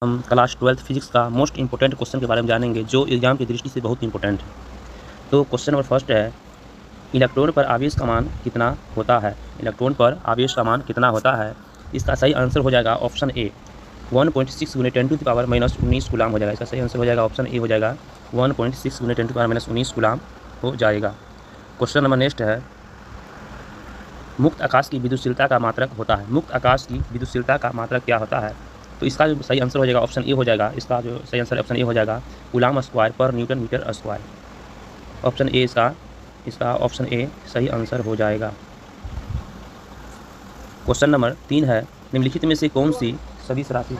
हम class 12th physics का most important question के बारे में जानेंगे जो एग्जाम की दृष्टि से बहुत इंपॉर्टेंट है। तो क्वेश्चन नंबर फर्स्ट है, इलेक्ट्रॉन पर आवेश का मान कितना होता है। इलेक्ट्रॉन पर आवेश का मान कितना होता है। इसका सही आंसर हो जाएगा ऑप्शन ए 1.6 × 10⁻⁻19 कूलाम हो जाएगा। इसका सही आंसर हो जाएगा ऑप्शन ए हो जाएगा 1.6 × 10⁻⁻19 कूलाम हो जाएगा। क्वेश्चन नंबर नेक्स्ट है, मुक्त आकाश की विद्युतशीलता का मात्रक होता है। मुक्त आकाश की विद्युतशीलता का मात्रक क्या होता है। तो इसका जो सही आंसर हो जाएगा ऑप्शन ए हो जाएगा। इसका जो सही आंसर ऑप्शन ए हो जाएगा कूलाम स्क्वायर पर newton metre square. Option A इसका ऑप्शन ए सही आंसर हो जाएगा। क्वेश्चन नंबर 3 है, निम्नलिखित में से कौन सी सदिश राशि।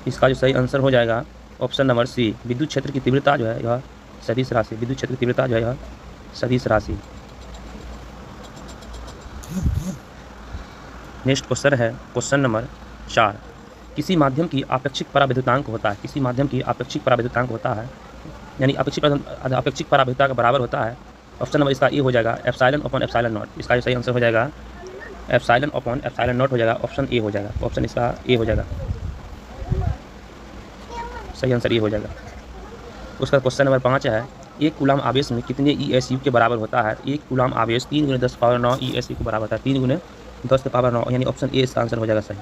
इसका जो सही आंसर हो जाएगा ऑप्शन नंबर सी, विद्युत क्षेत्र की तीव्रता जो है यह सदिश राशि। विद्युत क्षेत्र की तीव्रता जो है यह सदिश राशि। नेक्स्ट क्वेश्चन है क्वेश्चन नंबर 4, किसी माध्यम की आपेक्षिक पराविद्युतांक होता है। किसी माध्यम की आपेक्षिक पराविद्युतांक होता है यानी आपेक्षिक पराविद्युता का बराबर होता है। ऑप्शन नंबर इसका ए हो जाएगा ε/ε0। इसका सही आंसर हो जाएगा ε/ε0 हो जाएगा। ऑप्शन ए हो जाएगा। ऑप्शन इसका ए हो जाएगा। सही आंसर ये हो जाएगा। उसका क्वेश्चन नंबर 5 है, एक कूलाम आवेश में कितने ESU के बराबर होता है। एक कूलाम आवेश 3 × 10⁻9 ESU के बराबर होता है। 3 × 10⁻9 यानी ऑप्शन ए इसका आंसर हो जाएगा सही।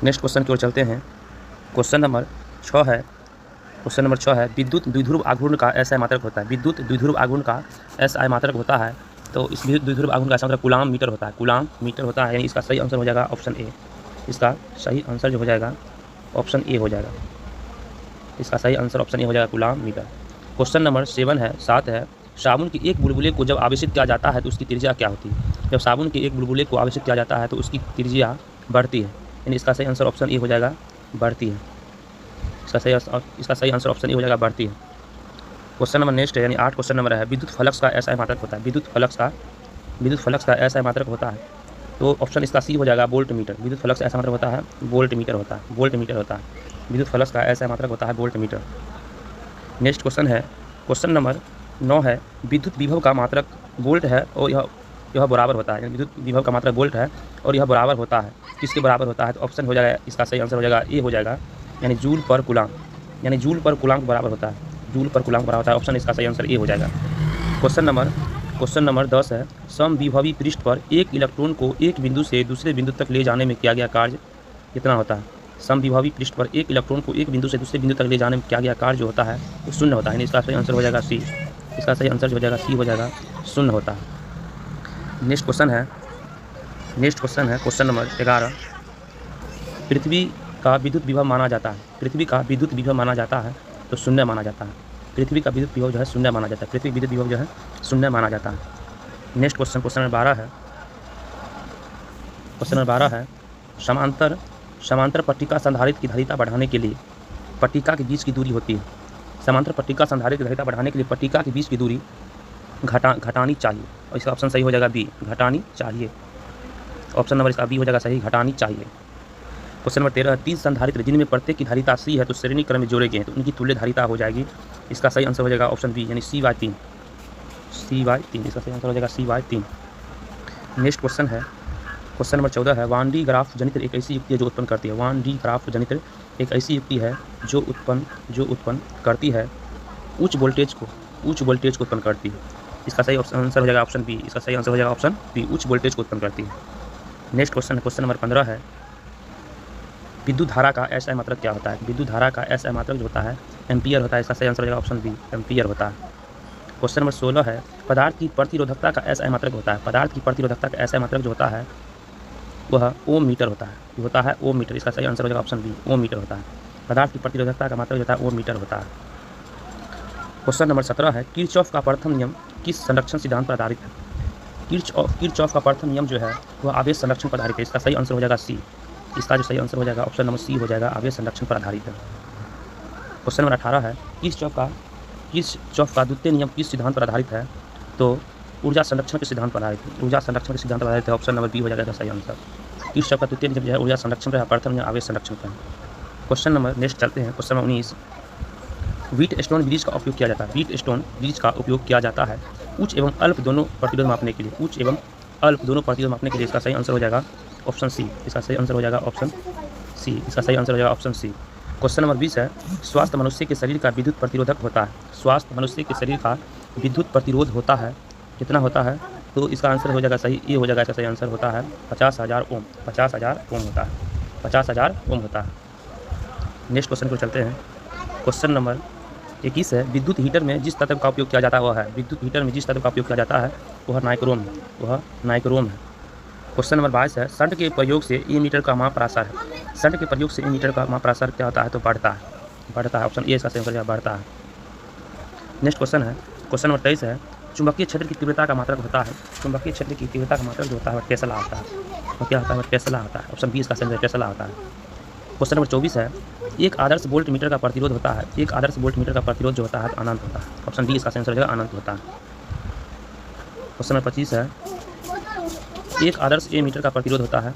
नेक्स्ट क्वेश्चन की ओर चलते हैं। क्वेश्चन नंबर 6 है। क्वेश्चन नंबर 6 है, विद्युत द्विध्रुव आघूर्ण का SI मात्रक होता है। विद्युत द्विध्रुव आघूर्ण का SI मात्रक होता है। तो इस द्विध्रुव आघूर्ण का मात्रक कूलाम मीटर होता है। कूलाम मीटर होता है यानी इसका सही आंसर हो जाएगा ऑप्शन ए। इसका सही आंसर जो हो जाएगा ऑप्शन ए हो जाएगा। इसका सही आंसर ऑप्शन ए हो जाएगा कूलाम मीटर। क्वेश्चन नंबर 7 है, साबुन के एक बुलबुले को जब आवेशित किया जाता है तो उसकी त्रिज्या क्या होती है। जब साबुन के एक बुलबुले को आवेशित किया जाता है तो उसकी त्रिज्या बढ़ती है यानी इसका सही आंसर ऑप्शन ए हो जाएगा बढ़ती है। इसका सही आंसर ऑप्शन ए हो जाएगा बढ़ती है। क्वेश्चन नंबर नेक्स्ट है यानी 8 क्वेश्चन नंबर है, विद्युत फ्लक्स का SI मात्रक होता है। विद्युत फ्लक्स का SI मात्रक होता है। तो ऑप्शन इसका सी हो जाएगा वोल्ट मीटर। विद्युत फ्लक्स का SI मात्रक होता है वोल्ट मीटर होता है। वोल्ट मीटर होता है। विद्युत फ्लक्स का SI मात्रक होता है वोल्ट मीटर। नेक्स्ट क्वेश्चन है क्वेश्चन नंबर 9 है, विद्युत विभव का मात्रक वोल्ट है और यह बराबर होता है। विद्युत विभव का मात्रक वोल्ट है और यह बराबर होता है किसके बराबर होता है। तो ऑप्शन हो जाएगा इसका सही आंसर हो जाएगा ए हो जाएगा यानी जूल पर कूलाम। यानी जूल पर कूलाम बराबर होता है। जूल पर कूलाम बराबर होता है। ऑप्शन इसका सही आंसर ए हो जाएगा। क्वेश्चन नंबर 10 है, समविभवी पृष्ठ पर एक इलेक्ट्रॉन को एक बिंदु से दूसरे बिंदु तक ले जाने में किया गया कार्य कितना होता है। समविभवी पृष्ठ पर एक इलेक्ट्रॉन को एक बिंदु से दूसरे बिंदु तक ले जाने में किया गया कार्य जो होता है वो शून्य होता है। इसका सही आंसर हो जाएगा सी। इसका सही आंसर जो हो जाएगा सी हो जाएगा शून्य होता है। नेक्स्ट क्वेश्चन है क्वेश्चन नंबर 11, पृथ्वी का विद्युत विभव माना जाता है। पृथ्वी का विद्युत विभव माना जाता है तो शून्य माना जाता है। पृथ्वी का विद्युत विभव जो है शून्य माना जाता है। पृथ्वी विद्युत विभव जो है शून्य माना जाता है। नेक्स्ट क्वेश्चन नंबर 12 है। क्वेश्चन नंबर 12 है, समांतर पट्टिका संधारित्र की धारिता बढ़ाने के लिए पट्टिका के बीच की दूरी होती है। समांतर पट्टिका संधारित्र की धारिता बढ़ाने के लिए पट्टिका के बीच की दूरी घटानी चाहिए और इसका ऑप्शन सही हो जाएगा बी, घटानी चाहिए। ऑप्शन नंबर इसका बी हो जाएगा सही, घटानी चाहिए। क्वेश्चन नंबर 13, 3 संधारित्र जिनमें प्रत्येक की धारिता सी है तो श्रेणी क्रम में जोड़े गए हैं तो उनकी तुल्य धारिता हो जाएगी। इसका सही आंसर हो जाएगा ऑप्शन बी यानी C/3। इसका सही आंसर हो जाएगा C/3। नेक्स्ट क्वेश्चन है क्वेश्चन नंबर 14 है, वान डी ग्राफ जनित्र एक ऐसी युक्ति है जो उत्पन्न करती है। वान डी ग्राफ जनित्र एक ऐसी युक्ति है जो उत्पन्न करती है उच्च वोल्टेज को उत्पन्न करती है। इसका सही आंसर हो जाएगा ऑप्शन बी। इसका सही आंसर हो जाएगा ऑप्शन बी, उच्च वोल्टेज को उत्पन्न करती है। नेक्स्ट क्वेश्चन नंबर 15 है, विद्युत धारा का SI मात्रक क्या होता है। विद्युत धारा का SI मात्रक जो होता है एम्पियर होता है। इसका सही आंसर हो जाएगा ऑप्शन बी, एम्पियर होता है। क्वेश्चन नंबर 16 है, पदार्थ की प्रतिरोधकता का SI मात्रक होता है। पदार्थ की प्रतिरोधकता का SI मात्रक जो होता है वह ओम मीटर होता है। ओम मीटर। इसका सही आंसर हो जाएगा ऑप्शन बी, ओम मीटर होता है। पदार्थ की प्रतिरोधकता का मात्रक जो होता है ओम मीटर होता है। क्वेश्चन नंबर 17 है, किरचॉफ का प्रथम नियम किस संरक्षण सिद्धांत पर आधारित है। किरचॉफ का प्रथम नियम जो है वह आवेश संरक्षण पर आधारित है। इसका सही आंसर हो जाएगा सी। इसका जो सही आंसर हो जाएगा ऑप्शन नंबर सी हो जाएगा, आवेश संरक्षण पर आधारित है। क्वेश्चन नंबर 18 है, किरचॉफ का द्वितीय नियम किस सिद्धांत पर आधारित है। तो ऊर्जा संरक्षण के सिद्धांत पर आधारित है। ऑप्शन नंबर बी हो जाएगा सही आंसर। किरचॉफ का द्वितीय नियम जो है ऊर्जा संरक्षण पर है, प्रथम नियम आवेश संरक्षण पर है। क्वेश्चन नंबर नेक्स्ट चलते हैं क्वेश्चन नंबर 19, व्हीटस्टोन ब्रिज का उपयोग किया जाता है। उच्च एवं अल्प दोनों प्रतिरोध मापने के लिए। उच्च एवं अल्प दोनों प्रतिरोध मापने के लिए इसका सही आंसर हो जाएगा ऑप्शन सी। इसका सही आंसर हो जाएगा ऑप्शन सी। इसका सही आंसर हो जाएगा ऑप्शन सी। क्वेश्चन नंबर 20 है, स्वास्थ्य मनुष्य के शरीर का विद्युत प्रतिरोधक होता है। स्वास्थ्य मनुष्य के शरीर का विद्युत प्रतिरोध होता है, कितना होता है? तो इसका आंसर हो जाएगा सही, ये हो जाएगा इसका सही आंसर होता है 50,000 ओम। 50,000 ओम होता है, 50,000 ओम होता है। नेक्स्ट क्वेश्चन को चलते हैं। क्वेश्चन नंबर 21 है, विद्युत हीटर में जिस तत्व का उपयोग किया जाता है वह है। विद्युत हीटर में जिस तत्व का उपयोग किया जाता है वह नाइक्रोम है, वह नाइक्रोम है। क्वेश्चन नंबर 22 है, शंट के प्रयोग से ई-मीटर का माप प्रसार है। शंट के प्रयोग से ई-मीटर का माप प्रसार क्या होता है? तो बढ़ता है, बढ़ता है। ऑप्शन ए इसका सही आंसर बढ़ता है। नेक्स्ट क्वेश्चन है, क्वेश्चन नंबर 23 है, चुंबकीय क्षेत्र की तीव्रता का मात्रक होता है। चुंबकीय क्षेत्र की तीव्रता का मात्रक जो होता है वह टेस्ला होता है। वह क्या होता है? टेस्ला होता है। ऑप्शन बी इसका सही आंसर टेस्ला होता है। क्वेश्चन नंबर 24 है, एक आदर्श वोल्ट मीटर का प्रतिरोध होता है। एक आदर्श वोल्ट मीटर का प्रतिरोध जो होता है तो अनंत होता है। ऑप्शन डी इसका सही आंसर हो जाएगा अनंत होता है। क्वेश्चन नंबर 25 है, एक आदर्श ए मीटर का प्रतिरोध होता है,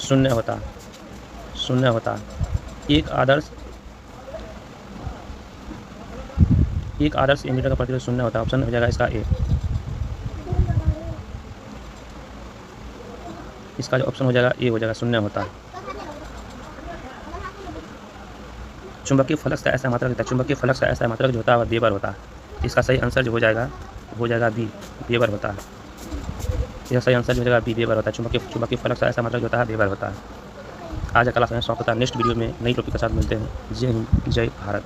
शून्य होता है, शून्य होता है। एक आदर्श ए मीटर का प्रतिरोध शून्य होता है। ऑप्शन हो जाएगा इसका ए। इसका जो ऑप्शन हो जाएगा ए हो जाएगा, शून्य होता है। चुंबकीय फ्लक्स का ऐसा मात्रक होता है, चुंबकीय फ्लक्स का ऐसा मात्रक जो होता है वह वेबर होता है। इसका सही आंसर जो हो जाएगा बी, वेबर होता है। इसका सही आंसर जो हो जाएगा बी, वेबर होता है। चुंबकीय फ्लक्स का ऐसा मात्रक जो होता है वेबर होता है। आज का क्लास में समाप्त होता है। नेक्स्ट वीडियो में नई टॉपिक के साथ मिलते हैं। जय हिंद, जय भारत।